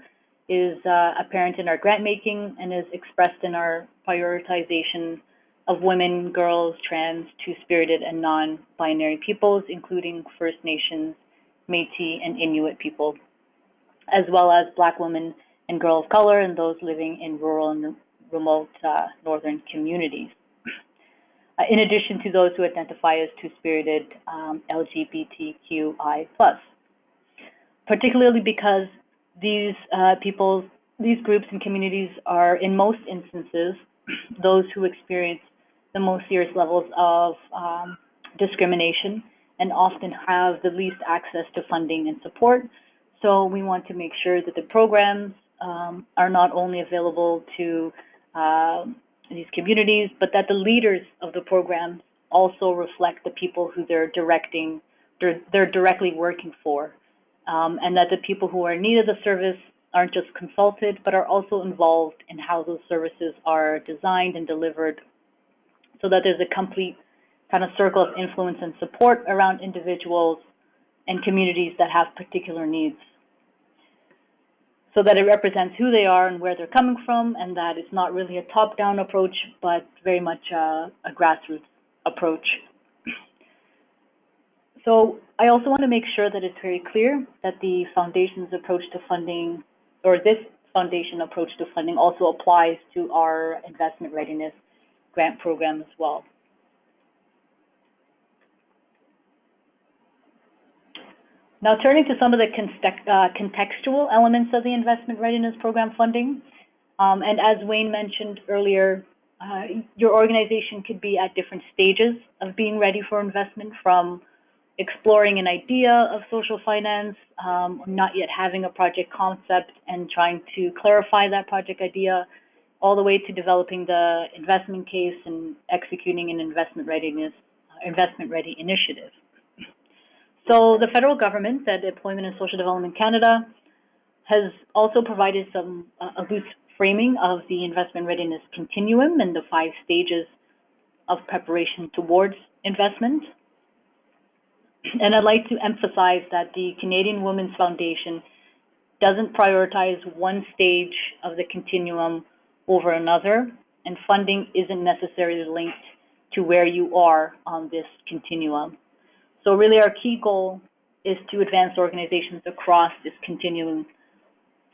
is apparent in our grant making and is expressed in our prioritization of women, girls, trans, two-spirited, and non-binary peoples, including First Nations, Métis, and Inuit people, as well as Black women and girls of color and those living in rural and remote northern communities. In addition to those who identify as two-spirited LGBTQI+. Particularly because these these groups and communities are, in most instances, those who experience the most serious levels of discrimination and often have the least access to funding and support. So we want to make sure that the programs are not only available to these communities, but that the leaders of the programs also reflect the people who they're directly working for, and that the people who are in need of the service aren't just consulted, but are also involved in how those services are designed and delivered, so that there's a complete kind of circle of influence and support around individuals and communities that have particular needs, so that it represents who they are and where they're coming from, and that it's not really a top-down approach, but very much a grassroots approach. So I also want to make sure that it's very clear that the foundation's approach to funding, or this foundation approach to funding, also applies to our investment readiness grant program as well. Now, turning to some of the contextual elements of the investment readiness program funding, and as Wayne mentioned earlier, your organization could be at different stages of being ready for investment, from exploring an idea of social finance, not yet having a project concept and trying to clarify that project idea, all the way to developing the investment case and executing an investment ready initiative. So the federal government, the Employment and Social Development Canada, has also provided a loose framing of the investment readiness continuum and the 5 stages of preparation towards investment. And I'd like to emphasize that the Canadian Women's Foundation doesn't prioritize one stage of the continuum over another, and funding isn't necessarily linked to where you are on this continuum. So really our key goal is to advance organizations across this continuum,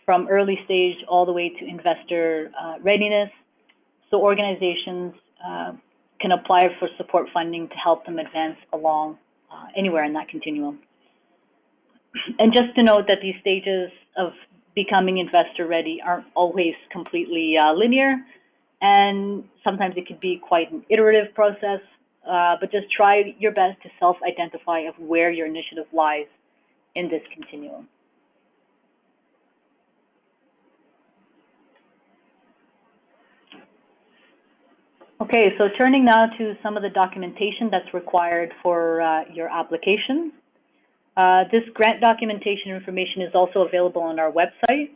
from early stage all the way to investor readiness, so organizations can apply for support funding to help them advance along anywhere in that continuum. And just to note that these stages of becoming investor ready aren't always completely linear, and sometimes it could be quite an iterative process, but just try your best to self-identify of where your initiative lies in this continuum. Okay, so turning now to some of the documentation that's required for your application. This grant documentation information is also available on our website,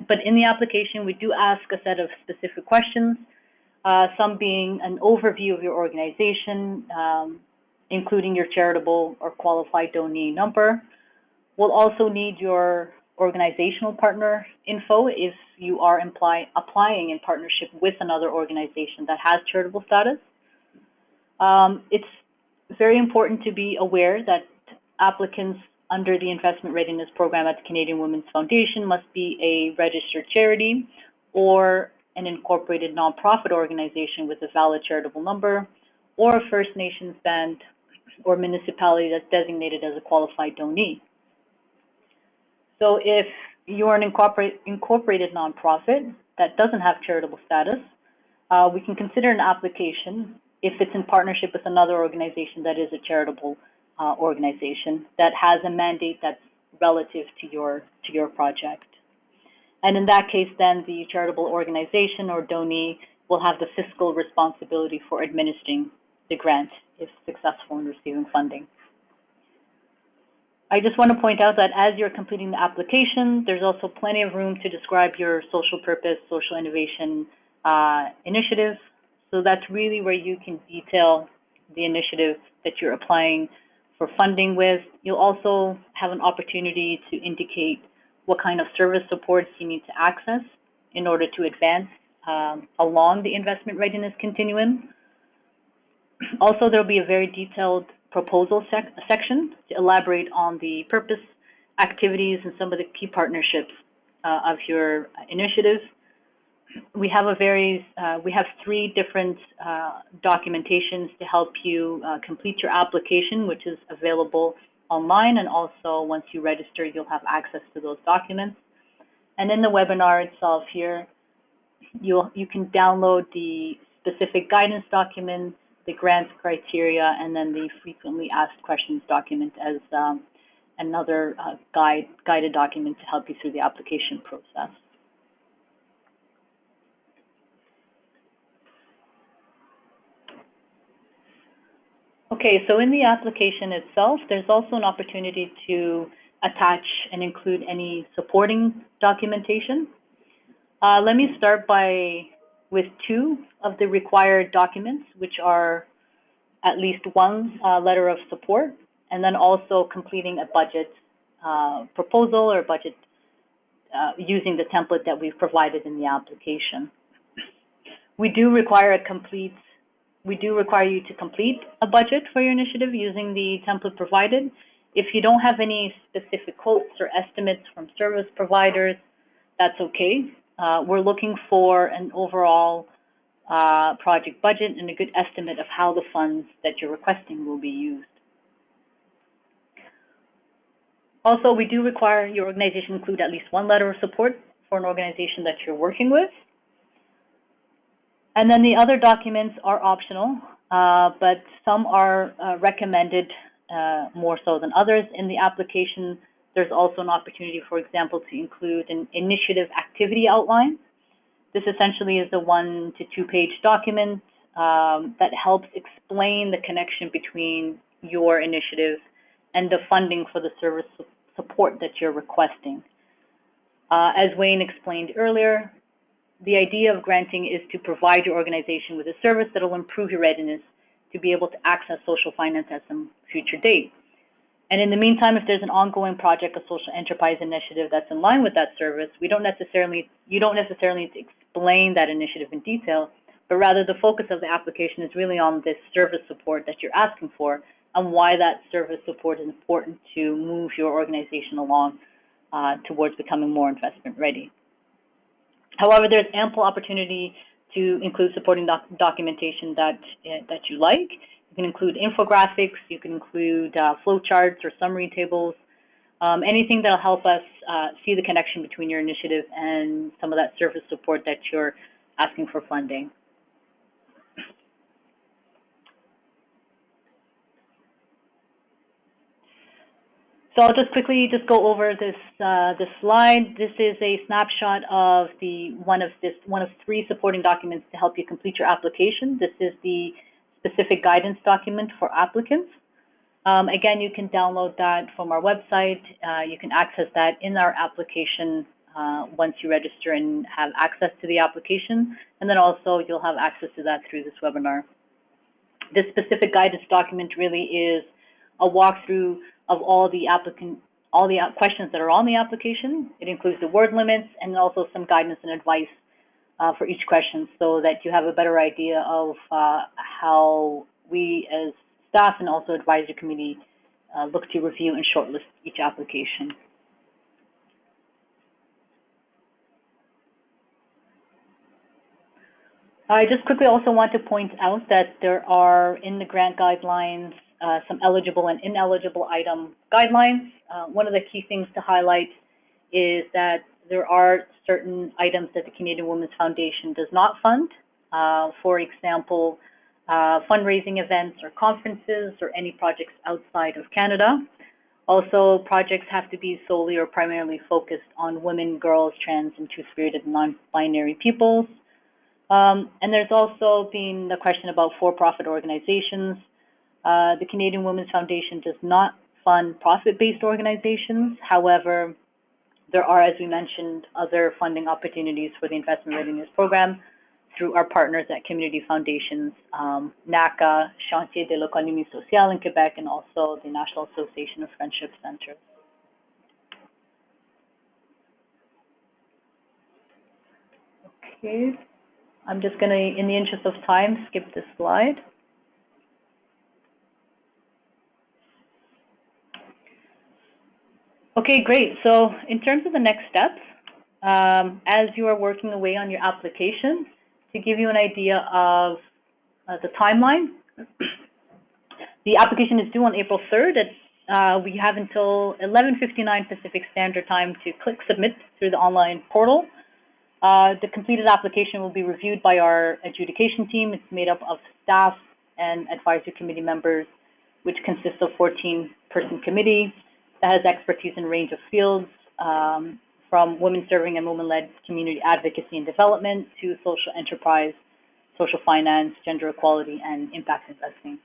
but in the application we do ask a set of specific questions, some being an overview of your organization, including your charitable or qualified donee number. We'll also need your organizational partner info if you are applying in partnership with another organization that has charitable status. It's very important to be aware that applicants under the Investment Readiness Program at the Canadian Women's Foundation must be a registered charity or an incorporated nonprofit organization with a valid charitable number, or a First Nations band or municipality that's designated as a qualified donee. So if you're an incorporated nonprofit that doesn't have charitable status, we can consider an application if it's in partnership with another organization that is a charitable organization that has a mandate that's relative to your project. And in that case, then the charitable organization or donee will have the fiscal responsibility for administering the grant if successful in receiving funding. I just want to point out that as you're completing the application, there's also plenty of room to describe your social purpose, social innovation initiatives. So that's really where you can detail the initiative that you're applying for funding with. You'll also have an opportunity to indicate what kind of service supports you need to access in order to advance along the investment readiness continuum. Also, there will be a very detailed proposal section to elaborate on the purpose, activities, and some of the key partnerships of your initiative. We have three different documentations to help you complete your application, which is available online, and also once you register, you'll have access to those documents. And in the webinar itself here, you can download the specific guidance documents, the grants criteria, and then the frequently asked questions document as another guided document to help you through the application process. Okay, so in the application itself, there's also an opportunity to attach and include any supporting documentation. Let me start with two of the required documents, which are at least one letter of support, and then also completing a budget proposal or budget using the template that we've provided in the application. We do require you to complete a budget for your initiative using the template provided. If you don't have any specific quotes or estimates from service providers, that's okay. We're looking for an overall project budget and a good estimate of how the funds that you're requesting will be used. Also, we do require your organization include at least one letter of support for an organization that you're working with. And then the other documents are optional, but some are recommended more so than others. In the application, there's also an opportunity, for example, to include an initiative activity outline. This essentially is a 1 to 2 page document that helps explain the connection between your initiative and the funding for the service support that you're requesting. As Wayne explained earlier, the idea of granting is to provide your organization with a service that will improve your readiness to be able to access social finance at some future date. And in the meantime, if there's an ongoing project, a social enterprise initiative that's in line with that service, you don't necessarily need to explain that initiative in detail, but rather the focus of the application is really on this service support that you're asking for and why that service support is important to move your organization along towards becoming more investment ready. However, there's ample opportunity to include supporting documentation that you like. You can include infographics, you can include flowcharts or summary tables, anything that'll help us see the connection between your initiative and some of that service support that you're asking for funding. So I'll just quickly go over this slide. This is a snapshot of one of 3 supporting documents to help you complete your application. This is the specific guidance document for applicants. Again, you can download that from our website. You can access that in our application once you register and have access to the application. And then also you'll have access to that through this webinar. This specific guidance document really is a walkthrough of all the questions that are on the application. It includes the word limits and also some guidance and advice for each question so that you have a better idea of how we as staff and also advisory committee look to review and shortlist each application. I just quickly also want to point out that there are in the grant guidelines some eligible and ineligible item guidelines. One of the key things to highlight is that there are certain items that the Canadian Women's Foundation does not fund. For example, fundraising events or conferences or any projects outside of Canada. Also, projects have to be solely or primarily focused on women, girls, trans, and two-spirit and non-binary peoples. And there's also been the question about for-profit organizations. The Canadian Women's Foundation does not fund profit-based organizations. However, there are, as we mentioned, other funding opportunities for the Investment Readiness Program through our partners at community foundations, NACA, Chantier de l'Économie Sociale in Quebec, and also the National Association of Friendship Centers. Okay, I'm just going to, in the interest of time, skip this slide. Okay, great. So in terms of the next steps, as you are working away on your application, to give you an idea of the timeline, the application is due on April 3rd. We have until 11:59 Pacific Standard Time to click submit through the online portal. The completed application will be reviewed by our adjudication team. It's made up of staff and advisory committee members, which consists of 14-person committee that has expertise in a range of fields, from women serving and women-led community advocacy and development to social enterprise, social finance, gender equality, and impact investing.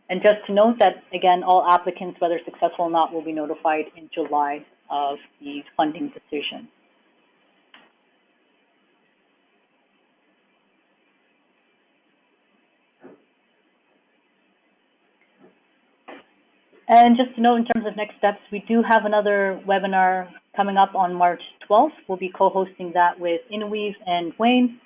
And just to note that, again, all applicants, whether successful or not, will be notified in July of the funding decision. And just to note, in terms of next steps, we do have another webinar coming up on March 12th. We'll be co-hosting that with Innoweave and Wayne.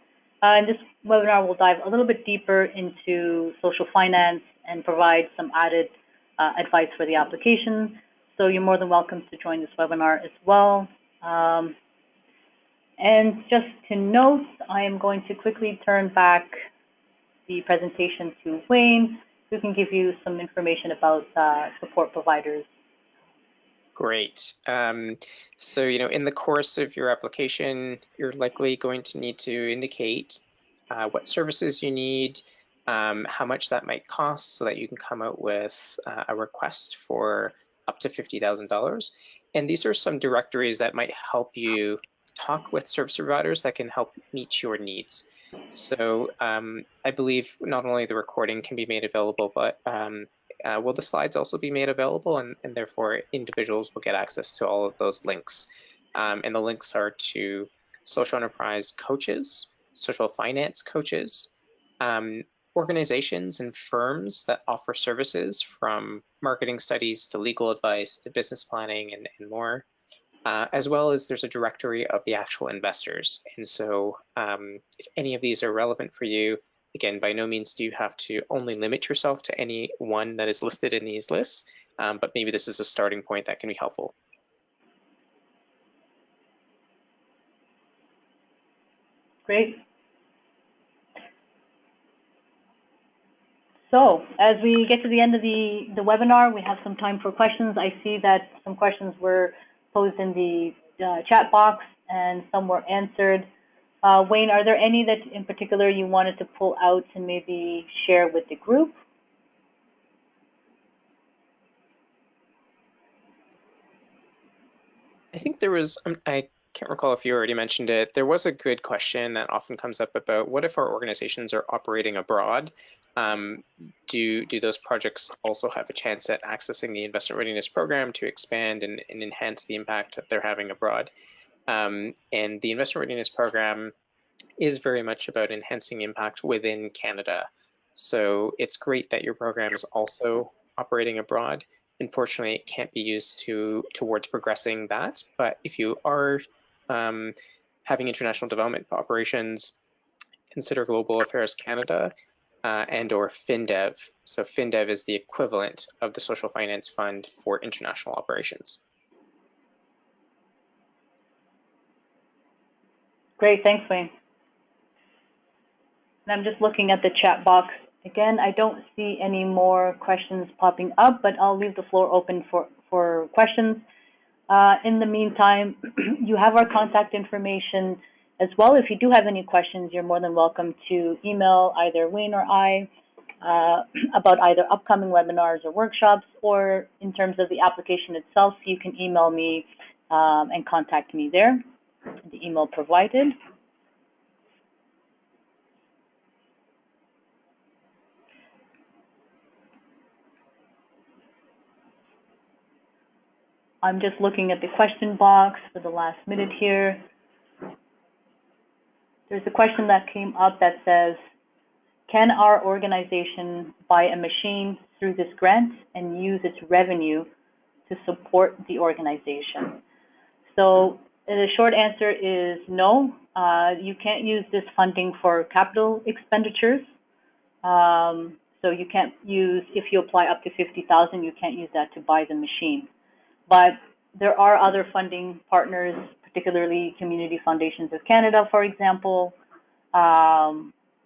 In this webinar, we'll dive a little bit deeper into social finance and provide some added advice for the application. So you're more than welcome to join this webinar as well. And just to note, I am going to quickly turn back the presentation to Wayne, who can give you some information about support providers. Great. So, in the course of your application, you're likely going to need to indicate what services you need, how much that might cost so that you can come out with a request for up to $50,000. And these are some directories that might help you talk with service providers that can help meet your needs. So I believe not only the recording can be made available, but will the slides also be made available, and therefore individuals will get access to all of those links. And the links are to social enterprise coaches, social finance coaches, organizations and firms that offer services from marketing studies to legal advice to business planning and more. As well as there's a directory of the actual investors. And so if any of these are relevant for you, again, by no means do you have to only limit yourself to any one that is listed in these lists, but maybe this is a starting point that can be helpful. Great. So as we get to the end of the webinar, we have some time for questions. I see that some questions were posed in the chat box and some were answered. Wayne, are there any that in particular you wanted to pull out and maybe share with the group? I think there was, I can't recall if you already mentioned it, there was a good question that often comes up about what if our organizations are operating abroad? Do those projects also have a chance at accessing the Investment Readiness Program to expand and enhance the impact that they're having abroad? And the Investment Readiness Program is very much about enhancing impact within Canada. So it's great that your program is also operating abroad. Unfortunately, it can't be used towards progressing that. But if you are having international development operations, consider Global Affairs Canada and or FinDev. So FinDev is the equivalent of the Social Finance Fund for international operations. Great, thanks, Wayne. And I'm just looking at the chat box. Again, I don't see any more questions popping up, but I'll leave the floor open for questions. In the meantime, you have our contact information as well. If you do have any questions, you're more than welcome to email either Wayne or I about either upcoming webinars or workshops, or in terms of the application itself, you can email me and contact me there, the email provided. I'm just looking at the question box for the last minute here. There's a question that came up that says, can our organization buy a machine through this grant and use its revenue to support the organization? So the short answer is no. you can't use this funding for capital expenditures. So you can't use, if you apply up to $50,000, you can't use that to buy the machine. But there are other funding partners, particularly Community Foundations of Canada, for example,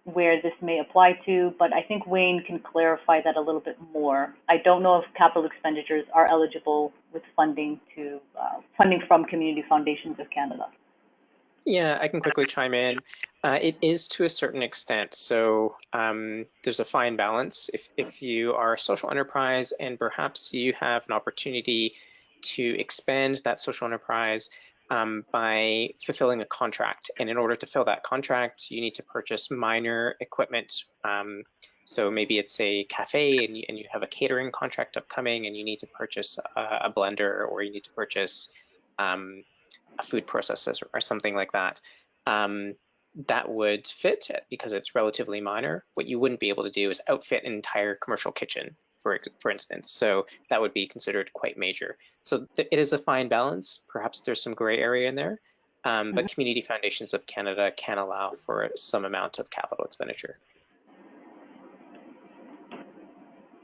where this may apply to, but I think Wayne can clarify that a little bit more. I don't know if capital expenditures are eligible with funding from Community Foundations of Canada. Yeah, I can quickly chime in. It is to a certain extent. So there's a fine balance. If you are a social enterprise and perhaps you have an opportunity to expand that social enterprise by fulfilling a contract. And in order to fill that contract, you need to purchase minor equipment. So maybe it's a cafe and you have a catering contract upcoming and you need to purchase a blender, or you need to purchase a food processor or something like that. That would fit because it's relatively minor. What you wouldn't be able to do is outfit an entire commercial kitchen, for instance. So that would be considered quite major. So it is a fine balance. Perhaps there's some gray area in there, but Community Foundations of Canada can allow for some amount of capital expenditure.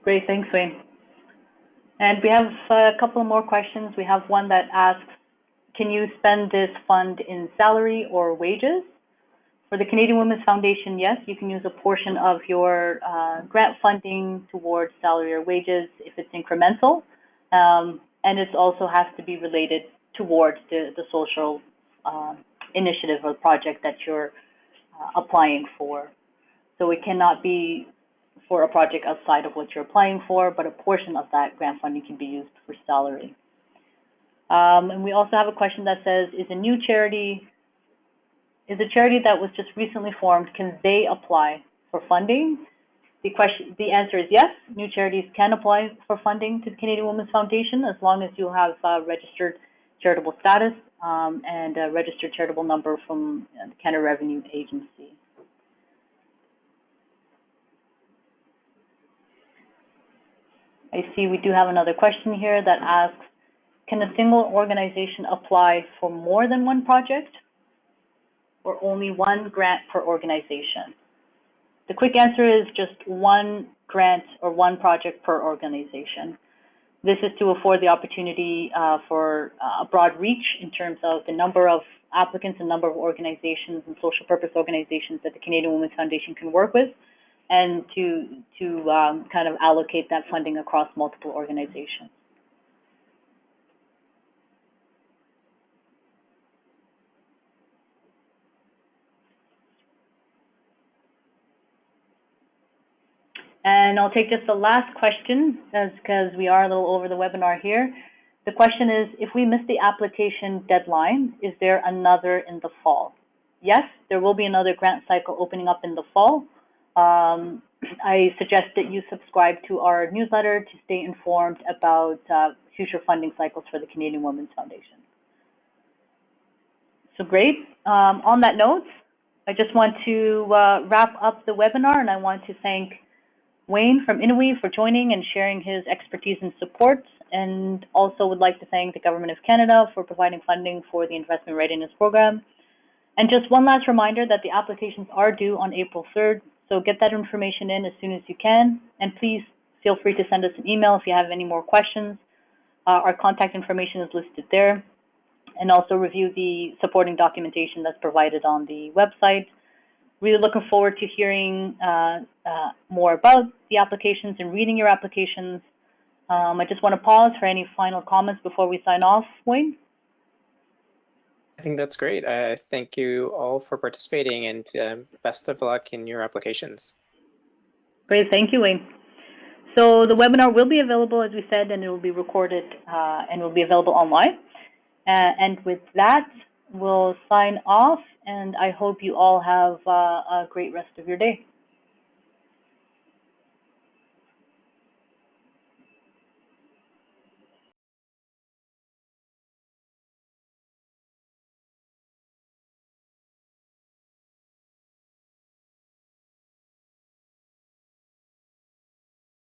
Great, thanks, Wayne. And we have a couple more questions. We have one that asks, can you spend this fund in salary or wages? For the Canadian Women's Foundation, yes, you can use a portion of your grant funding towards salary or wages if it's incremental. And it also has to be related towards the social initiative or project that you're applying for. So it cannot be for a project outside of what you're applying for, but a portion of that grant funding can be used for salary. And we also have a question that says, is a charity that was just recently formed, can they apply for funding? The answer is yes. New charities can apply for funding to the Canadian Women's Foundation as long as you have registered charitable status and a registered charitable number from the Canada Revenue Agency. I see we do have another question here that asks, can a single organization apply for more than one project or only one grant per organization? The quick answer is just one grant or one project per organization. This is to afford the opportunity for a broad reach in terms of the number of applicants and number of organizations and social purpose organizations that the Canadian Women's Foundation can work with, and to kind of allocate that funding across multiple organizations. And I'll take just the last question, because we are a little over the webinar here. The question is, if we miss the application deadline, is there another in the fall? Yes, there will be another grant cycle opening up in the fall. I suggest that you subscribe to our newsletter to stay informed about future funding cycles for the Canadian Women's Foundation. So great. On that note, I just want to wrap up the webinar, and I want to thank Wayne from Innoweave for joining and sharing his expertise and support, and also would like to thank the Government of Canada for providing funding for the Investment Readiness Program. And just one last reminder that the applications are due on April 3rd, so get that information in as soon as you can, and please feel free to send us an email if you have any more questions. Our contact information is listed there, and also review the supporting documentation that's provided on the website. Really looking forward to hearing more about the applications and reading your applications. I just want to pause for any final comments before we sign off. Wayne? I think that's great. Thank you all for participating, and best of luck in your applications. Great, thank you, Wayne. So the webinar will be available, as we said, and it will be recorded and will be available online. And with that, we'll sign off, and I hope you all have a great rest of your day.